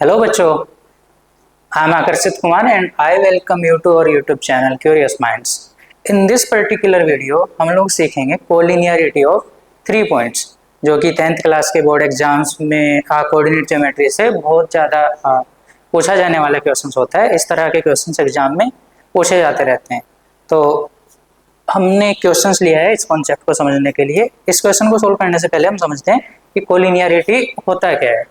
Hello बच्चों, I am आकर्षित Kumar and I welcome you to our YouTube channel Curious Minds. In this particular video हम लोग सीखेंगे collinearity of 3 points, जो कि 10th क्लास के बोर्ड एग्जाम्स में कोऑर्डिनेट ज्योमेट्री से बहुत ज़्यादा पूछा जाने वाला क्वेश्चन होता है। इस तरह के क्वेश्चन एग्जाम में पूछे जाते रहते हैं। तो हमने क्वेश्चंस लिया है इस कॉन्सेप्ट को समझने के लिए। इस क्वेश्चन को सोल्व करने से पहले हम समझते हैं कि कोलिनियरिटी होता क्या है।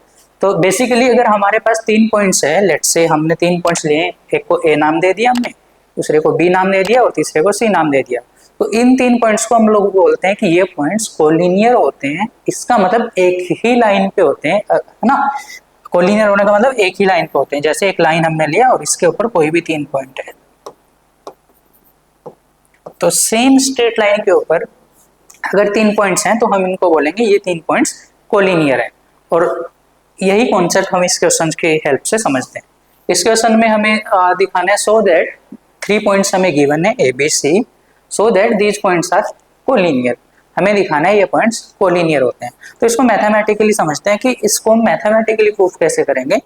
तो बेसिकली अगर हमारे पास 3 पॉइंट्स है, लेट्स से हमने 3 पॉइंट्स लिए, एक को ए नाम दे दिया हमने, दूसरे को बी नाम दे दिया और तीसरे को सी नाम दे दिया। तो इन 3 पॉइंट्स को हम लोग बोलते हैं कि ये पॉइंट्स कोलिनियर होते हैं। इसका मतलब एक ही लाइन पे होते हैं, है ना। कोलिनियर होने का मतलब एक ही लाइन पे होते हैं। जैसे एक लाइन हमने लिया और इसके ऊपर कोई भी 3 पॉइंट है, तो सेम स्ट्रेट लाइन के ऊपर अगर 3 पॉइंट्स हैं तो हम इनको बोलेंगे ये 3 पॉइंट्स कोलिनियर है। और यही कॉन्सेप्ट हम इस क्वेश्चन की हेल्प से समझते हैं। इस क्वेश्चन में हमें दिखाना है सो दैट 3 पॉइंट्स हमें गिवन है A B C, so that these points are collinear. हमें दिखाना है ये पॉइंट्स कोलिनियर होते हैं। तो इसको मैथमेटिकली समझते हैं कि इसको हम मैथमेटिकली प्रूफ कैसे करेंगे।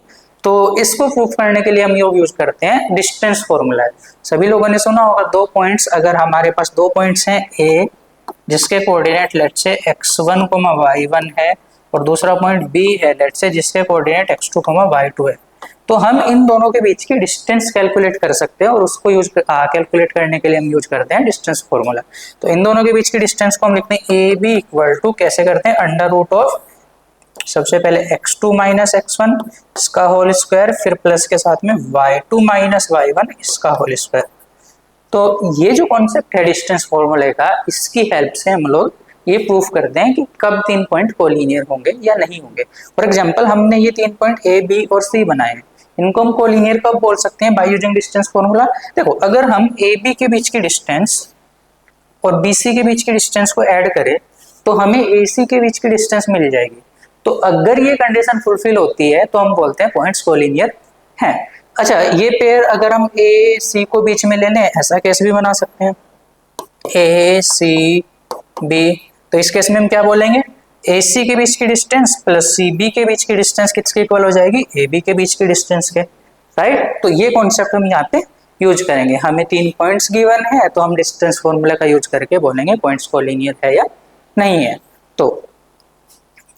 तो इसको प्रूफ करने के लिए हम यूज करते हैं डिस्टेंस फॉर्मूला। सभी लोगों ने सुना होगा, 2 पॉइंट्स, अगर हमारे पास 2 पॉइंट्स हैं ए जिसके coordinate let's say x1, y1 है और दूसरा पॉइंट बी है लेट्स से जिसके कोऑर्डिनेट x2, y2 है, तो हम इन दोनों के बीच की डिस्टेंस कैलकुलेट कर सकते हैं और उसको कैलकुलेट करने के लिए हम यूज करते हैं डिस्टेंस फॉर्मूला। तो इन दोनों के बीच की डिस्टेंस को हम लिखते हैं ए बी इक्वल टू, कैसे करते हैं, अंडर रूट ऑफ सबसे पहले x2 माइनस x1 इसका होल स्क्वायर, फिर प्लस के साथ में y2 माइनस y1 इसका होल स्क्वायर। तो ये जो कॉन्सेप्ट है डिस्टेंस फॉर्मूले का, इसकी हेल्प से हम लोग ये प्रूफ करते हैं कि कब 3 पॉइंट कोलिनियर होंगे या नहीं होंगे। फॉर एग्जांपल हमने ये 3 पॉइंट ए बी और सी बनाए हैं, इनको हम कोलिनियर कब बोल सकते हैं, बाय यूजिंग डिस्टेंस फॉर्मूला। देखो, अगर हम ए बी के बीच की डिस्टेंस और बी सी के बीच की डिस्टेंस को ऐड करें तो हमें ए सी के बीच की डिस्टेंस मिल जाएगी। तो अगर ये कंडीशन फुलफिल होती है तो हम बोलते हैं पॉइंट्स कोलिनियर हैं। अच्छा, ये पेयर अगर हम ए सी को बीच में ले लें, ऐसा केस भी बना सकते हैं, ए सी बी। तो इस केस में हम क्या बोलेंगे, ए सी के बीच की डिस्टेंस प्लस सी बी के बीच की डिस्टेंस किसके इक्वल हो जाएगी, ए बी के बीच की डिस्टेंस के, राइट। तो ये कॉन्सेप्ट हम यहाँ पे यूज करेंगे। हमें 3 पॉइंट्स गिवन है तो हम डिस्टेंस फॉर्मूला का यूज करके बोलेंगे पॉइंट्स कोलिनियर है या नहीं है। तो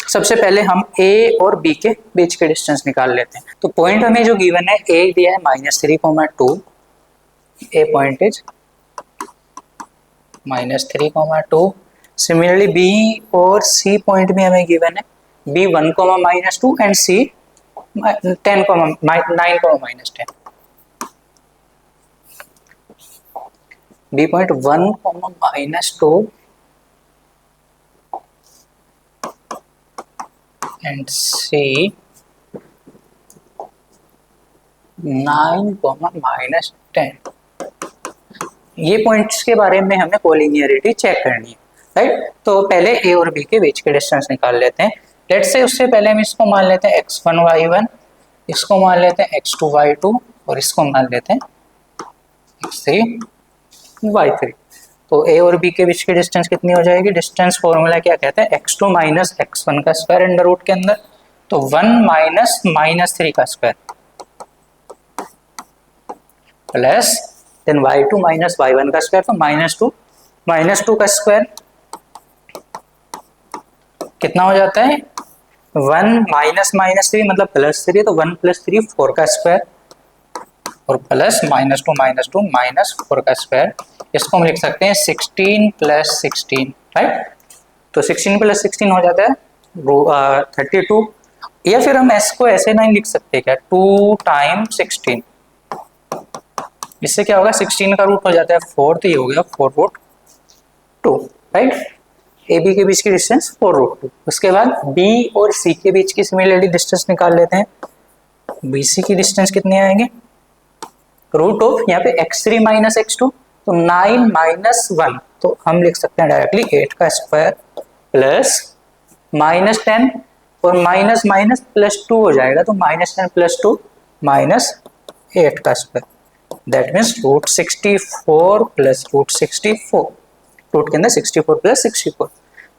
सबसे पहले हम ए और बी के बीच के डिस्टेंस निकाल लेते हैं। तो पॉइंट हमें जो गिवन है, ए दिया है -3,2, A point is -3,2। Similarly B और सी पॉइंट भी हमें गिवन है, B 1, -2 and C 9, -10। B point 1, -2 and C 9, -10। ये पॉइंट्स के बारे में हमें कोलिनियरिटी चेक करनी है, राइट। तो पहले ए और बी के बीच के डिस्टेंस निकाल लेते हैं। लेट्स से उससे पहले हम इसको मान लेते हैं x1 y1, इसको मान लेते हैं x2 y2 और इसको मान लेते हैं x3 y3। तो ए और बी के बीच की डिस्टेंस कितनी हो जाएगी, डिस्टेंस फॉर्मूला क्या कहते हैं, x2 माइनस x1 का स्क्वायर अंडर रूट के अंदर, तो 1 माइनस -3 का square plus then y2 minus y1 का स्क्वायर, तो -2 का स्क्वायर कितना हो जाता है, 1 माइनस -3 मतलब +3, तो 1 + 3 4 का स्क्वायर और प्लस -2 -4 का स्क्वायर। इसको हम लिख सकते हैं 16 + 16, राइट। तो 16 + 16 हो जाता है 32, या फिर हम s को ऐसे नहीं लिख सकते क्या, 2 × 16। इससे क्या होगा, 16 का रूट हो जाता है 4, तो ये हो गया 4√2, राइट। ए बी के बीच की डिस्टेंस 4√2। उसके बाद बी और सी के बीच की सिमिलरली डिस्टेंस निकाल लेते हैं। बी सी की डिस्टेंस कितने आएंगे, रूट ऑफ यहाँ पे x3 माइनस x2, तो 9 - 1, तो हम लिख सकते हैं डायरेक्टली 8 का स्क्वायर प्लस -10 और माइनस +2 हो जाएगा, तो -10 + 2 -8 का स्क्वायर, दैट मीन्स √64 + √64, रूट के अंदर 64 + 64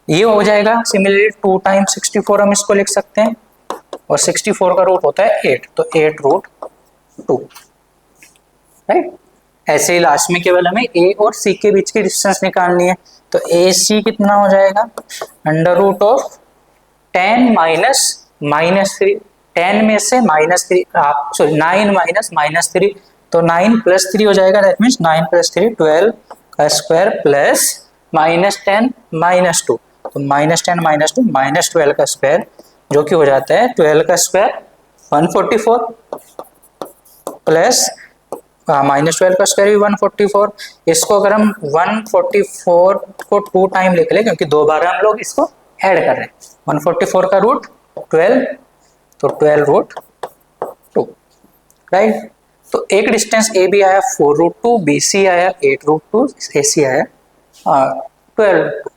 ये हो जाएगा। सिमिलरली 2 × 64 हम इसको लिख सकते हैं और 64 का रूट होता है 8, तो 8√2, राइट। ऐसे ही लास्ट में केवल हमें ए और सी के बीच की डिस्टेंस निकालनी है, तो ए सी कितना हो जाएगा, √10 माइनस 3, 10 में से -3, सॉरी 9 माइनस 3, तो 9 + 3 हो जाएगा, दैट मीन्स 9 + 3 12 का स्क्वायर प्लस -10 -2, तो -10 -2 -12 का स्क्वायर, जो कि हो जाता है 12 का स्क्वायर 144 प्लस -12 का स्क्वायर भी 144। इसको अगर हम 144 को 2 टाइम लिख ले, क्योंकि 2 बार हम लोग इसको ऐड कर रहे हैं, 144 का रूट 12, तो 12√2, राइट। तो एक डिस्टेंस ए बी आया 4√2, बी सी आया 8√2, ए सी आया 12√2।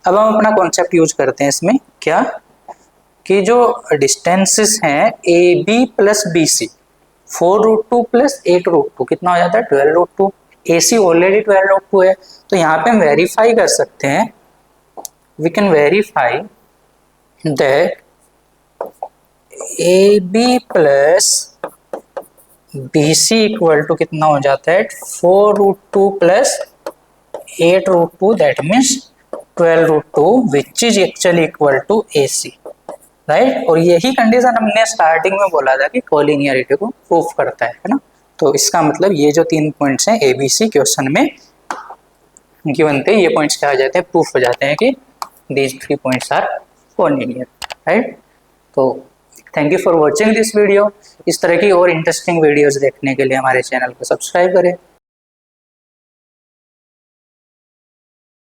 अब हम अपना कॉन्सेप्ट यूज करते हैं इसमें, क्या कि जो डिस्टेंसेस हैं A B plus B C, 4√2 plus 8√2 कितना हो जाता है 12√2, ए सी ऑलरेडी 12√2 है, तो यहाँ पे हम वेरीफाई कर सकते हैं, we can verify that A B plus B C equal to कितना हो जाता है 4√2 plus 8√2, that means 12√2, which is actually equal to A C, right. और यही कंडीशन हमने स्टार्टिंग में बोला था कि कोलिनियरिटी को प्रूफ करता है ना। तो इसका मतलब ये जो 3 पॉइंट्स हैं ए बी सी क्वेश्चन में गिवन थे, ये पॉइंट्स क्या हो जाते हैं, प्रूफ हो जाते हैं कि these 3 points are collinear, right. तो thank you for watching this video. इस तरह की और इंटरेस्टिंग वीडियोस देखने के लिए हमारे चैनल को सब्सक्राइब करें।